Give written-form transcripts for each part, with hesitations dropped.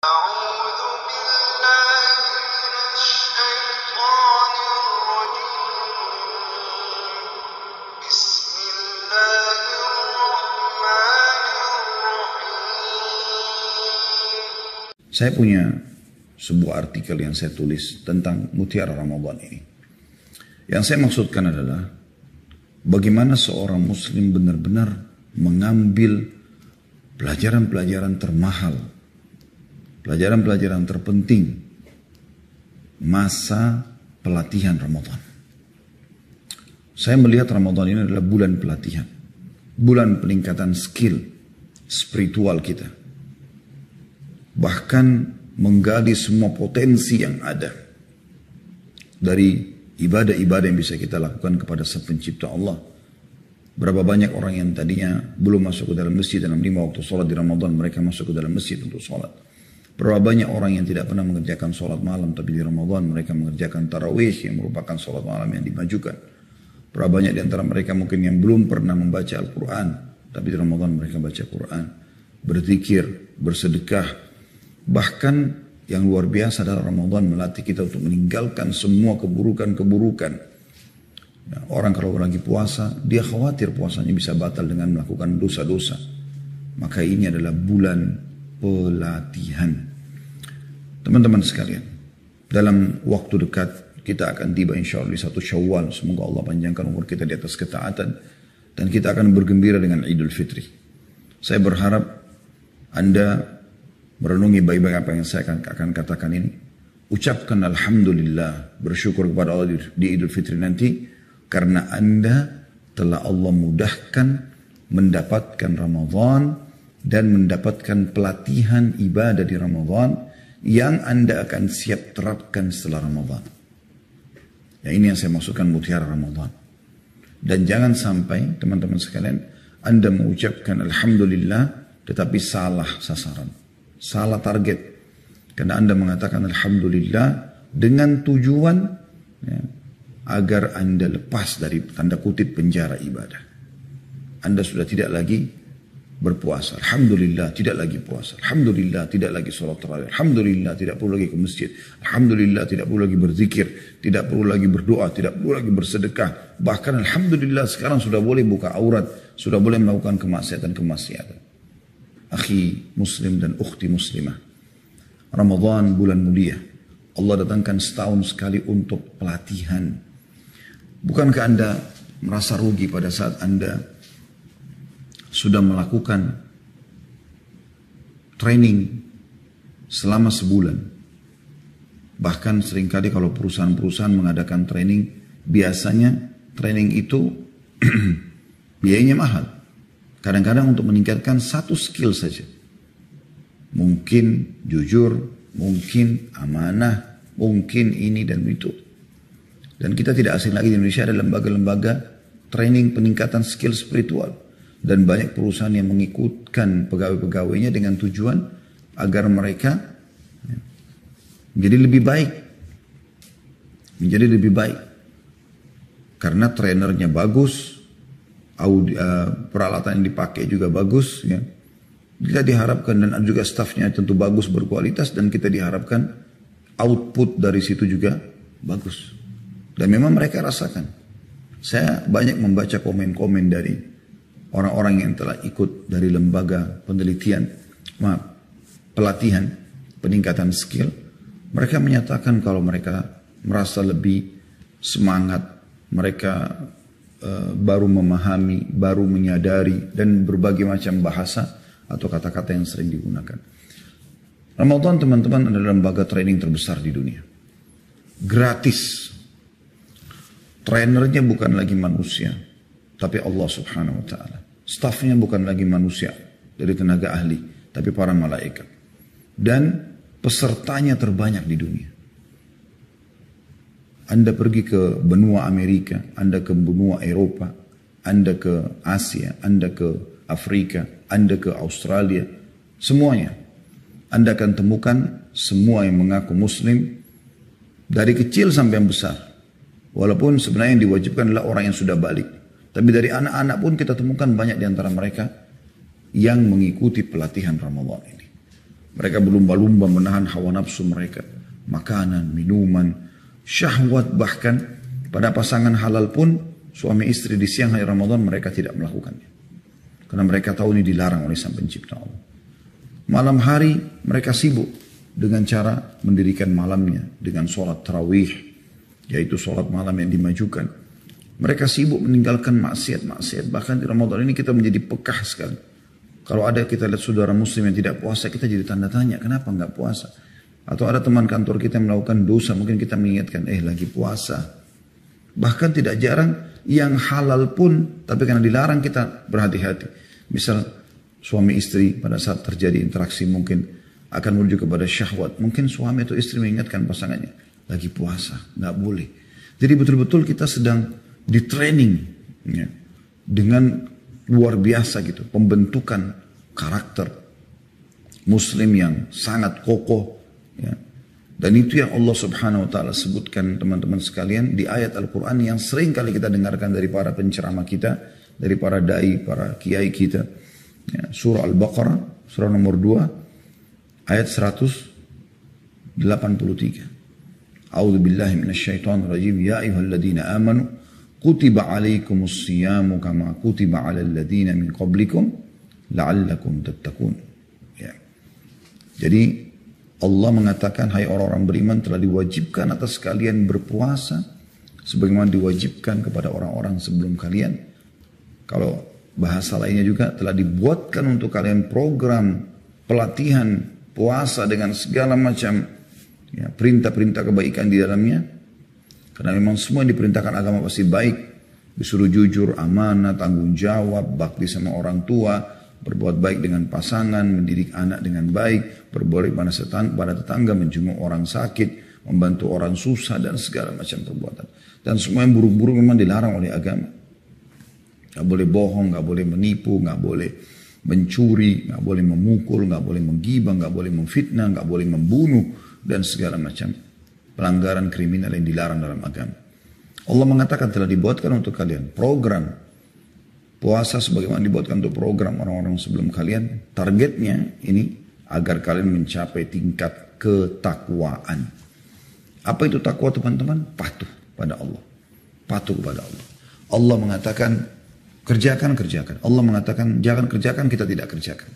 أعوذ بالله من الشيطان الرجيم بسم الله الرحمن الرحيم. Saya punya sebuah artikel yang saya tulis tentang mutiara Ramadan ini. Yang saya maksudkan adalah bagaimana seorang muslim benar-benar mengambil pelajaran-pelajaran termahal, pelajaran-pelajaran terpenting masa pelatihan Ramadan. Saya melihat Ramadan ini adalah bulan pelatihan, bulan peningkatan skill spiritual kita. Bahkan menggali semua potensi yang ada dari ibadah-ibadah yang bisa kita lakukan kepada Sang Pencipta Allah. Berapa banyak orang yang tadinya belum masuk ke dalam masjid dalam 5 waktu sholat di Ramadan, mereka masuk ke dalam masjid untuk sholat. Berapa banyak orang yang tidak pernah mengerjakan sholat malam, tapi di Ramadan mereka mengerjakan tarawih yang merupakan sholat malam yang dimajukan. Berapa banyak di antara mereka mungkin yang belum pernah membaca Al-Quran, tapi di Ramadan mereka baca Quran, berzikir, bersedekah. Bahkan yang luar biasa adalah Ramadan melatih kita untuk meninggalkan semua keburukan-keburukan. Ya, orang kalau lagi puasa, dia khawatir puasanya bisa batal dengan melakukan dosa-dosa. Maka ini adalah bulan pelatihan. Teman-teman sekalian, dalam waktu dekat kita akan tiba insya Allah di 1 Syawal. Semoga Allah panjangkan umur kita di atas ketaatan. Dan kita akan bergembira dengan Idul Fitri. Saya berharap Anda merenungi baik-baik apa yang saya akan katakan ini. Ucapkan Alhamdulillah, bersyukur kepada Allah di Idul Fitri nanti. Karena Anda telah Allah mudahkan mendapatkan Ramadan dan mendapatkan pelatihan ibadah di Ramadan yang Anda akan siap terapkan setelah Ramadan. Ya, ini yang saya maksudkan mutiara Ramadan. Dan jangan sampai teman-teman sekalian Anda mengucapkan Alhamdulillah tetapi salah sasaran, salah target. Karena Anda mengatakan Alhamdulillah dengan tujuan ya, agar Anda lepas dari tanda kutip penjara ibadah. Anda sudah tidak lagi berpuasa. Alhamdulillah tidak lagi puasa. Alhamdulillah tidak lagi sholat tarawih. Alhamdulillah tidak perlu lagi ke masjid. Alhamdulillah tidak perlu lagi berzikir. Tidak perlu lagi berdoa. Tidak perlu lagi bersedekah. Bahkan Alhamdulillah sekarang sudah boleh buka aurat. Sudah boleh melakukan kemaksiatan-kemaksiatan. Akhi muslim dan ukhti muslimah. Ramadan bulan mulia. Allah datangkan setahun sekali untuk pelatihan. Bukankah Anda merasa rugi pada saat Anda sudah melakukan training selama sebulan? Bahkan seringkali kalau perusahaan-perusahaan mengadakan training, biasanya training itu biayanya mahal. Kadang-kadang untuk meningkatkan satu skill saja. Mungkin jujur, mungkin amanah, mungkin ini dan itu. Dan kita tidak asing lagi di Indonesia ada lembaga-lembaga training peningkatan skill spiritual. Dan banyak perusahaan yang mengikutkan pegawai-pegawainya dengan tujuan agar mereka menjadi lebih baik. Menjadi lebih baik. Karena trainernya bagus, peralatan yang dipakai juga bagus. Ya. Kita diharapkan dan juga stafnya tentu bagus, berkualitas. Dan kita diharapkan output dari situ juga bagus. Dan memang mereka rasakan. Saya banyak membaca komen-komen dari orang-orang yang telah ikut dari lembaga penelitian, pelatihan, peningkatan skill. Mereka menyatakan kalau mereka merasa lebih semangat, mereka baru memahami, baru menyadari, dan berbagai macam bahasa atau kata-kata yang sering digunakan. Ramadan teman-teman adalah lembaga training terbesar di dunia. Gratis. Trainernya bukan lagi manusia, tapi Allah subhanahu wa ta'ala. Staffnya bukan lagi manusia dari tenaga ahli, tapi para malaikat. Dan pesertanya terbanyak di dunia. Anda pergi ke benua Amerika, Anda ke benua Eropa, Anda ke Asia, Anda ke Afrika, Anda ke Australia, semuanya. Anda akan temukan semua yang mengaku muslim, dari kecil sampai yang besar. Walaupun sebenarnya yang diwajibkan adalah orang yang sudah balik. Tapi dari anak-anak pun kita temukan banyak di antara mereka yang mengikuti pelatihan Ramadan ini. Mereka berlumba-lumba menahan hawa nafsu mereka. Makanan, minuman, syahwat, bahkan pada pasangan halal pun suami istri di siang hari Ramadan mereka tidak melakukannya. Karena mereka tahu ini dilarang oleh Sang Pencipta Allah. Malam hari mereka sibuk dengan cara mendirikan malamnya dengan sholat tarawih, yaitu sholat malam yang dimajukan. Mereka sibuk meninggalkan maksiat-maksiat. Bahkan di Ramadan ini kita menjadi pekah sekali. Kalau ada kita lihat saudara muslim yang tidak puasa, kita jadi tanda tanya, kenapa nggak puasa? Atau ada teman kantor kita yang melakukan dosa, mungkin kita mengingatkan, lagi puasa. Bahkan tidak jarang yang halal pun, tapi karena dilarang kita berhati-hati. Misal suami istri pada saat terjadi interaksi mungkin akan menuju kepada syahwat. Mungkin suami atau istri mengingatkan pasangannya, lagi puasa, nggak boleh. Jadi betul-betul kita sedang di training ya, dengan luar biasa gitu, pembentukan karakter muslim yang sangat kokoh ya. Dan itu yang Allah Subhanahu wa taala sebutkan teman-teman sekalian di ayat Al-Qur'an yang sering kali kita dengarkan dari para penceramah kita, dari para dai, para kiai kita ya. Surah Al-Baqarah surah nomor 2 ayat 183. A'udzu billahi minasyaitonir rajim. Ya ayyuhalladzina amanu kutiba alaikumus siyamu kama kutiba alal ladzina min qablikum la'allakum tattaqun. Ya. Jadi Allah mengatakan, hai orang-orang beriman, telah diwajibkan atas kalian berpuasa sebagaimana diwajibkan kepada orang-orang sebelum kalian. Kalau bahasa lainnya juga, telah dibuatkan untuk kalian program pelatihan puasa dengan segala macam ya, perintah-perintah kebaikan di dalamnya. Karena memang semua yang diperintahkan agama pasti baik. Disuruh jujur, amanah, tanggung jawab, bakti sama orang tua, berbuat baik dengan pasangan, mendidik anak dengan baik, berbuat pada tetangga, menjenguk orang sakit, membantu orang susah, dan segala macam perbuatan. Dan semua yang buruk-buruk memang dilarang oleh agama. Gak boleh bohong, gak boleh menipu, gak boleh mencuri, gak boleh memukul, gak boleh menggibah, gak boleh memfitnah, gak boleh membunuh, dan segala macam pelanggaran kriminal yang dilarang dalam agama. Allah mengatakan telah dibuatkan untuk kalian program puasa sebagaimana dibuatkan untuk program orang-orang sebelum kalian. Targetnya ini agar kalian mencapai tingkat ketakwaan. Apa itu takwa teman-teman? Patuh pada Allah. Patuh kepada Allah. Allah mengatakan kerjakan, kerjakan. Allah mengatakan jangan kerjakan, kita tidak kerjakan.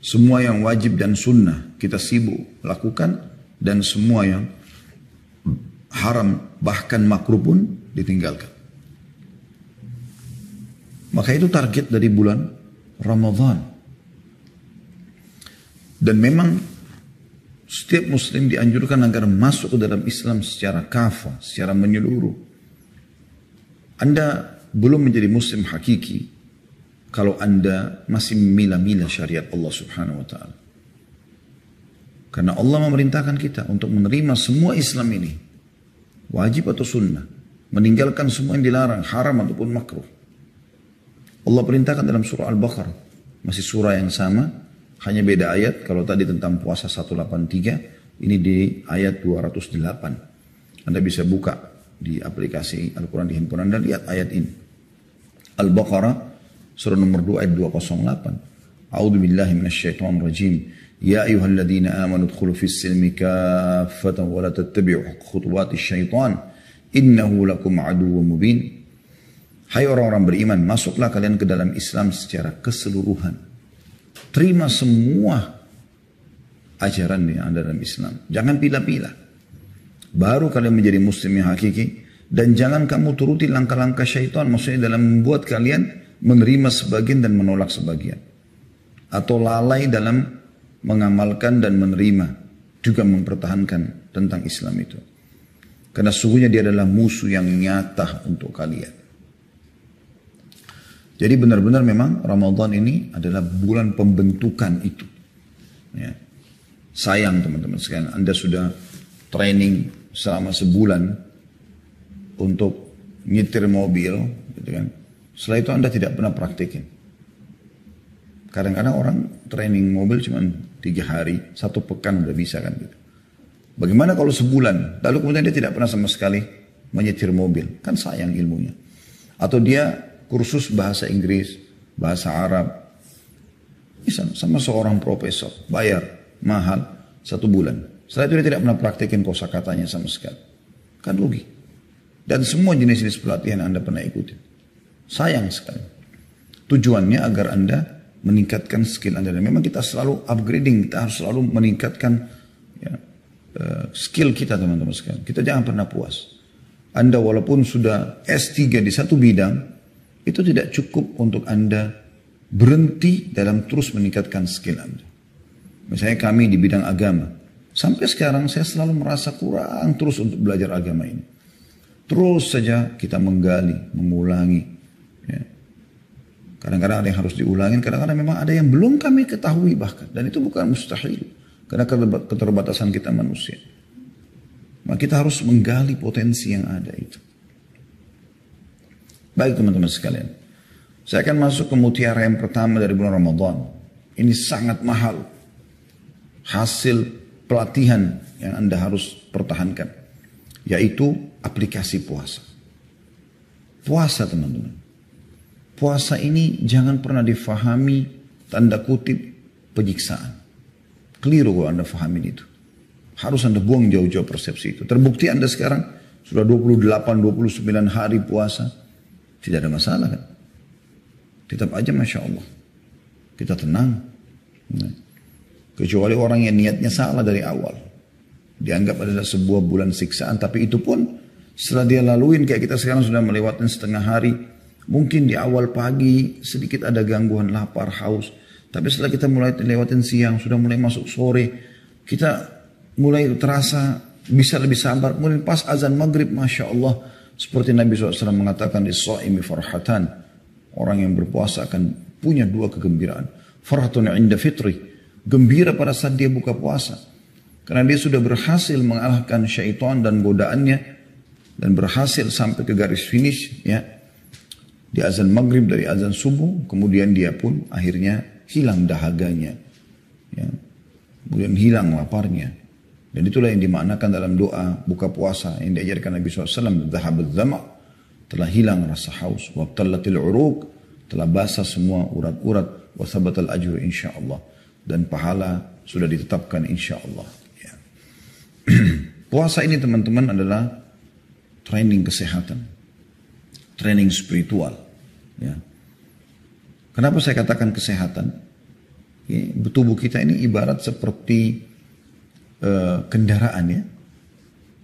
Semua yang wajib dan sunnah kita sibuk lakukan, dan semua yang haram bahkan makruh pun ditinggalkan. Maka itu target dari bulan Ramadan. Dan memang setiap muslim dianjurkan agar masuk ke dalam Islam secara kafah, secara menyeluruh. Anda belum menjadi muslim hakiki kalau Anda masih memilah-milah syariat Allah Subhanahu wa taala. Karena Allah memerintahkan kita untuk menerima semua Islam ini, wajib atau sunnah, meninggalkan semua yang dilarang, haram ataupun makruh. Allah perintahkan dalam surah Al-Baqarah, masih surah yang sama, hanya beda ayat. Kalau tadi tentang puasa 183, ini di ayat 208. Anda bisa buka di aplikasi Al-Quran di handphone Anda, lihat ayat ini. Al-Baqarah surah nomor 2 ayat 208. A'udzu billahi minasyaitonir rajim. Ya ayyuhalladzina amanu udkhulu fis silmi kaffatan wa la tattabi'u khutuwatis syaitan innahu lakum aduwwum mubin. Hai orang-orang beriman, masuklah kalian ke dalam Islam secara keseluruhan. Terima semua ajaran yang ada dalam Islam. Jangan pilih-pilih. Baru kalian menjadi muslim yang hakiki. Dan jangan kamu turuti langkah-langkah syaitan. Maksudnya dalam membuat kalian menerima sebagian dan menolak sebagian. Atau lalai dalam mengamalkan dan menerima. Juga mempertahankan tentang Islam itu. Karena sesungguhnya dia adalah musuh yang nyata untuk kalian. Jadi benar-benar memang Ramadan ini adalah bulan pembentukan itu. Ya. Sayang teman-teman sekalian, Anda sudah training selama sebulan untuk nyetir mobil, gitu kan. Setelah itu Anda tidak pernah praktikin. Kadang-kadang orang training mobil cuma 3 hari, 1 pekan udah bisa kan gitu. Bagaimana kalau sebulan, lalu kemudian dia tidak pernah sama sekali menyetir mobil, kan sayang ilmunya. Atau dia kursus bahasa Inggris, bahasa Arab, bisa sama seorang profesor, bayar mahal 1 bulan. Setelah itu dia tidak pernah praktekin kosakatanya sama sekali. Kan rugi. Dan semua jenis-jenis pelatihan Anda pernah ikuti. Sayang sekali. Tujuannya agar Anda meningkatkan skill Anda. Dan memang kita selalu upgrading, kita harus selalu meningkatkan ya, skill kita teman-teman sekalian. Kita jangan pernah puas. Anda walaupun sudah S3 di satu bidang, itu tidak cukup untuk Anda berhenti dalam terus meningkatkan skill Anda. Misalnya kami di bidang agama. Sampai sekarang saya selalu merasa kurang terus untuk belajar agama ini. Terus saja kita menggali, mengulangi. Ya. Kadang-kadang ada yang harus diulangin, kadang-kadang memang ada yang belum kami ketahui bahkan. Dan itu bukan mustahil. Karena keterbatasan kita manusia. Maka kita harus menggali potensi yang ada itu. Baik teman-teman sekalian. Saya akan masuk ke mutiara yang pertama dari bulan Ramadan. Ini sangat mahal. Hasil pelatihan yang Anda harus pertahankan. Yaitu aplikasi puasa. Puasa teman-teman. Puasa ini jangan pernah difahami tanda kutip penyiksaan. Keliru kalau Anda fahamin itu. Harus Anda buang jauh-jauh persepsi itu. Terbukti Anda sekarang sudah 28-29 hari puasa. Tidak ada masalah kan. Tetap aja Masya Allah. Kita tenang. Kecuali orang yang niatnya salah dari awal. Dianggap adalah sebuah bulan siksaan. Tapi itu pun setelah dia laluin kayak kita sekarang sudah melewatkan setengah hari. Mungkin di awal pagi sedikit ada gangguan lapar, haus. Tapi setelah kita mulai lewatin siang, sudah mulai masuk sore. Kita mulai terasa bisa lebih sabar. Kemudian pas azan maghrib, Masya Allah. Seperti Nabi SAW mengatakan di Shaimi farhatan. Orang yang berpuasa akan punya 2 kegembiraan. Farhatun inda fitri. Gembira pada saat dia buka puasa. Karena dia sudah berhasil mengalahkan syaitan dan godaannya. Dan berhasil sampai ke garis finish. Ya. Di azan maghrib dari azan subuh. Kemudian dia pun akhirnya hilang dahaganya. Ya. Kemudian hilang laparnya. Dan itulah yang dimaknakan dalam doa buka puasa yang diajarkan Nabi SAW. Dhahabul dhama'. Telah hilang rasa haus. Wabtallatil uruq. Telah basah semua urat-urat. Wathabatal ajru insyaAllah. Dan pahala sudah ditetapkan insyaAllah. Ya. Puasa ini teman-teman adalah training kesehatan. Training spiritual. Ya. Kenapa saya katakan kesehatan? Ya, tubuh kita ini ibarat seperti kendaraan ya.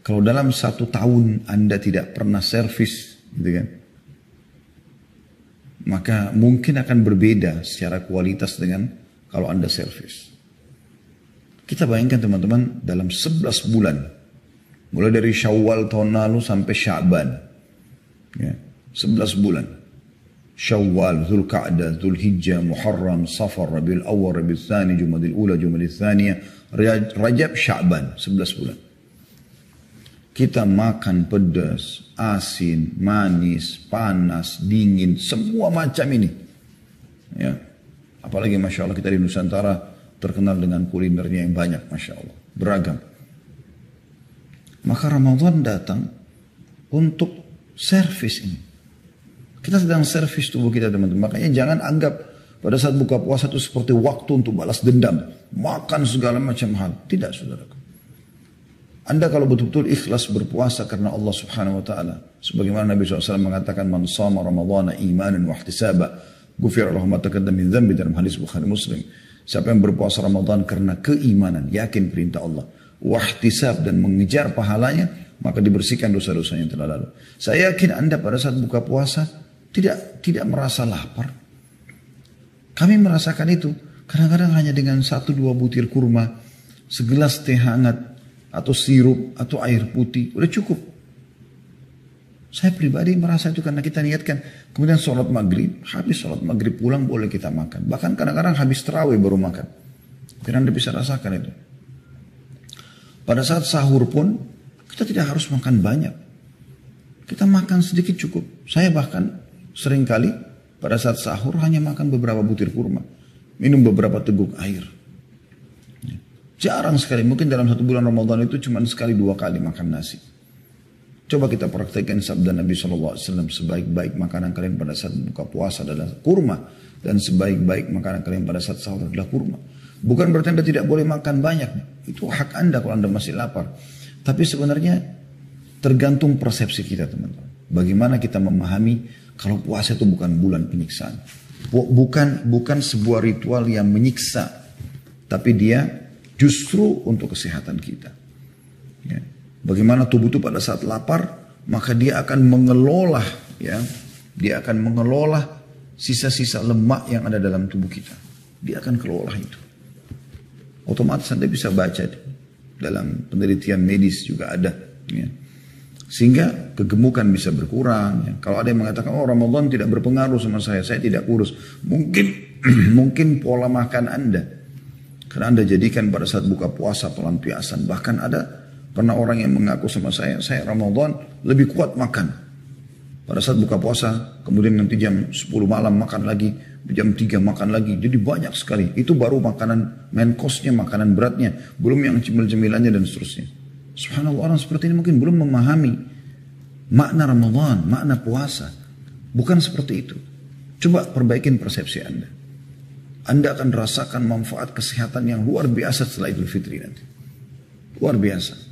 Kalau dalam 1 tahun Anda tidak pernah servis, gitu kan, maka mungkin akan berbeda secara kualitas dengan kalau Anda servis. Kita bayangkan teman-teman dalam 11 bulan, mulai dari Syawal tahun lalu sampai Sya'ban, ya, 11 bulan. Syawal, Dzulqa'dah, Dzulhijjah, Muharram, Safar, Rabiul Awwal, Rabiul Tsani, Jumadil Ula, Jumadil Tsaniyah, Rajab, Sya'ban, 11 bulan. Kita makan pedas, asin, manis, panas, dingin, semua macam ini. Ya. Apalagi Masya Allah kita di Nusantara terkenal dengan kulinernya yang banyak, Masya Allah. Beragam. Maka Ramadan datang untuk servis ini. Kita sedang servis tubuh kita teman-teman. Makanya jangan anggap pada saat buka puasa itu seperti waktu untuk balas dendam. Makan segala macam hal. Tidak saudaraku. Anda kalau betul-betul ikhlas berpuasa karena Allah subhanahu wa ta'ala. Sebagaimana Nabi SAW mengatakan. Man sama Ramadana imanan wa ihtisaba. Gufir Allah ma taqaddama min dhanbi dalam hadis Bukhari Muslim. Siapa yang berpuasa Ramadan karena keimanan. Yakin perintah Allah. Wa ihtisab dan mengejar pahalanya. Maka dibersihkan dosa-dosanya yang telah lalu. Saya yakin Anda pada saat buka puasa. Tidak merasa lapar. Kami merasakan itu. Kadang-kadang hanya dengan 1-2 butir kurma. Segelas teh hangat. Atau sirup. Atau air putih. Udah cukup. Saya pribadi merasa itu karena kita niatkan. Kemudian sholat maghrib. Habis sholat maghrib pulang boleh kita makan. Bahkan kadang-kadang habis tarawih baru makan. Dan Anda bisa rasakan itu. Pada saat sahur pun. Kita tidak harus makan banyak. Kita makan sedikit cukup. Saya bahkan seringkali pada saat sahur hanya makan beberapa butir kurma. Minum beberapa teguk air. Jarang sekali. Mungkin dalam 1 bulan Ramadan itu cuma sekali 2 kali makan nasi. Coba kita praktekkan sabda Nabi SAW. Sebaik-baik makanan kalian pada saat buka puasa adalah kurma. Dan sebaik-baik makanan kalian pada saat sahur adalah kurma. Bukan berarti Anda tidak boleh makan banyak. Itu hak Anda kalau Anda masih lapar. Tapi sebenarnya tergantung persepsi kita teman-teman. Bagaimana kita memahami kalau puasa itu bukan bulan penyiksaan. Bukan sebuah ritual yang menyiksa. Tapi dia justru untuk kesehatan kita. Ya. Bagaimana tubuh itu pada saat lapar, maka dia akan mengelola, ya, dia akan mengelola sisa-sisa lemak yang ada dalam tubuh kita. Dia akan kelola itu. Otomatis Anda bisa baca dalam penelitian medis juga ada. Ya. Sehingga kegemukan bisa berkurang. Ya. Kalau ada yang mengatakan, oh Ramadan tidak berpengaruh sama saya tidak kurus. Mungkin pola makan Anda. Karena Anda jadikan pada saat buka puasa pelampiasan. Bahkan pernah orang yang mengaku sama saya Ramadan lebih kuat makan. Pada saat buka puasa, kemudian nanti jam 10 malam makan lagi, jam 3 makan lagi. Jadi banyak sekali. Itu baru makanan main course-nya, makanan beratnya. Belum yang cemil-cemilannya dan seterusnya. Subhanallah, orang seperti ini mungkin belum memahami makna Ramadan, makna puasa. Bukan seperti itu. Coba perbaikin persepsi Anda. Anda akan rasakan manfaat kesehatan yang luar biasa setelah Idul Fitri nanti. Luar biasa.